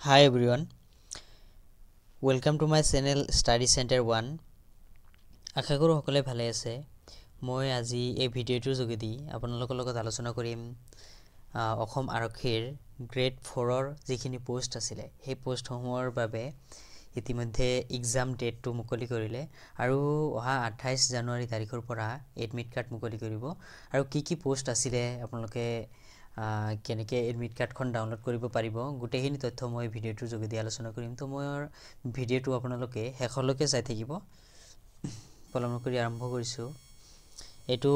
Hi everyone, welcome to my channel Study Center 1. আশা কৰো সকলে ভালে আছে। মই আজি এই ভিডিওটোৰ যোগেদি আপোনালোকৰ লগত আলোচনা কৰিম অসম আৰক্ষীৰ গ্ৰেড 4 ৰ যিখিনি পোষ্ট আছিল সেই পোষ্টসমূহৰ বাবে ইতিমধ্যে এক্সাম ডেটটো মুকলি কৰিলে আৰু অহা 28 জানুৱাৰী তাৰিখৰ পৰা এডমিট কাৰ্ড মুকলি কৰিব আৰু কি পোষ্ট আছিল আপোনালোকে কেনেকে এডমিট কাৰ্ডখন ডাউনলোড কৰিব পাৰিব গুটেখিনি তথ্য মই ভিডিওটোৰ যোগেদি আলোচনা কৰিম। তো মই ভিডিওটো আপোনালোকে শেষলৈকে চাই থাকিব। পলম কৰি আৰম্ভ কৰিছো। এটো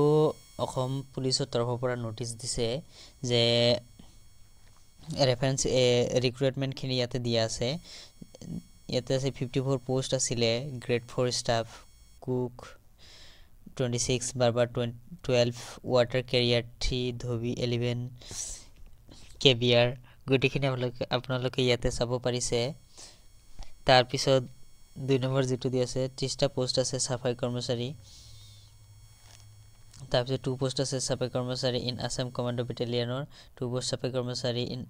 অসম পুলিচৰ তৰফৰ পৰা নোটিছ দিছে যে ৰেফাৰেন্স ৰিক্ৰুটমেন্ট খিনি ইয়াতে দিয়া আছে। ইয়াতে আছে 54 পোষ্ট আছিল গ্ৰেড 4 ষ্টাফ কুক 26 বাৰবাৰ 12 ওয়াটাৰ ক্যাৰিয়াৰ 3 ধবি 11 কেবিয়াৰ গুটিখিনি আপোনালোকে ইয়াতে চাব পাৰিছে। তাৰ পিছত 2 নম্বৰ যেটো দি আছে 30টা পোষ্ট আছে সাফাই কৰ্মচাৰী। তাৰ পিছত 2 পোষ্ট আছে সাফাই কৰ্মচাৰী ইন আসাম কমান্ডো ব্যাটালিয়নৰ 2 পোষ্ট সাফাই কৰ্মচাৰী in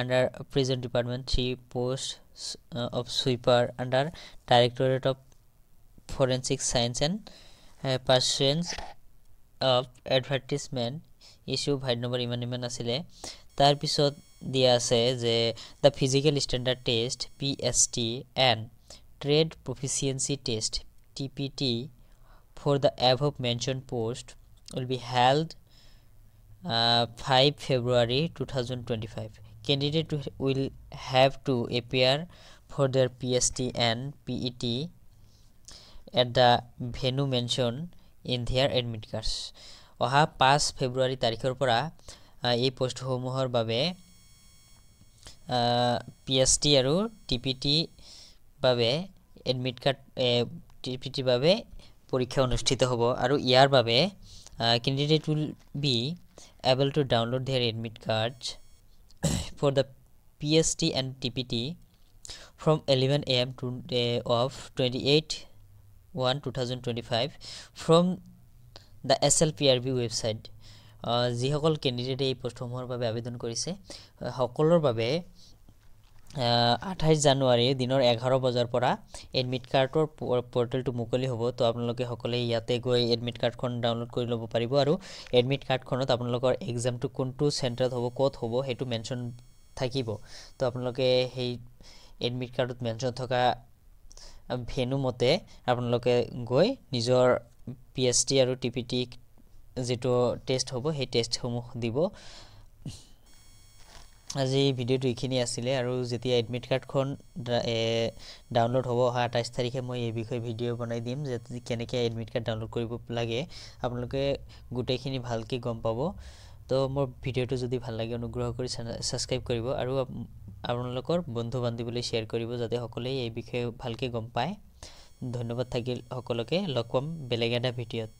under prison department 3 posts of sweeper under directorate of forensic science and pursuance of advertisement issue 5 number ইমান আছিলে। তাৰ পিছত দিয়া আছে যে the physical standard test PST and trade proficiency test TPT for the above mentioned post will be held 5 February 2025. Candidate will have to appear for their PST and PET at the venue mentioned in their admit cards. অহা 5 ফেব্ৰুৱাৰী তাৰিখৰ পৰা এই পোষ্টসমূহৰ বাবে PST আৰু TPT বাবে admit card TPT বাবে পৰীক্ষা অনুষ্ঠিত হ'ব আৰু ইয়াৰ বাবে candidate will be able to download their admit cards for the PST and TPT from 11 AM to of 28/1/2025 from the SLPRB website. যিসকল ক্যান্ডিডেট এই পোষ্টসমূহৰ বাবে আবেদন কৰিছে সকলৰ বাবে 28 জানুৱাৰী দিনৰ 11 বজাৰ পৰা এডমিট কাৰ্ডৰ পোৰ্টেলটো মুকলি হ'ব। তো আপোনালোকে সকলে ইয়াতে গৈ এডমিট কাৰ্ডখন ডাউনলোড কৰি ল'ব পাৰিব আৰু এডমিট কাৰ্ডখনত আপোনালোকৰ এক্সামটো কোনটো চেন্টাৰত হ'ব ক'ত হ'ব হেতু মেনশন থাকিব। তো আপোনালোকে সেই এডমিট কাৰ্ডত মেনশন থকা ভেনু মতে আপোনালোকে গৈ নিজৰ PST আৰু TPT যেটো টেষ্ট হ'ব সেই টেষ্টসমূহ দিব। আজি ভিডিওটো এইখিনি আছিল আৰু যেতিয়া এডমিট কাৰ্ডখন ডাউনলোড হ'ব অহা 28 তাৰিখে মই এই বিষয়ে ভিডিও বনাই দিম যে কেনেকৈ এডমিট কাৰ্ড ডাউনলোড কৰিব লাগে আপোনালোকে গুটেখিনি ভালকৈ গম পাব। তো মোৰ ভিডিওটো যদি ভাল লাগে অনুগ্ৰহ কৰি সাবস্ক্ৰাইব কৰিব আৰু আপোনালোকৰ বন্ধু বান্ধৱীলৈ শেয়াৰ কৰিব যাতে সকলোৱে এই বিষয়ে ভালকৈ গম পায়। ধন্যবাদ থাকিল সকলোকে। লগ পাম বেলেগ এটা ভিডিওত।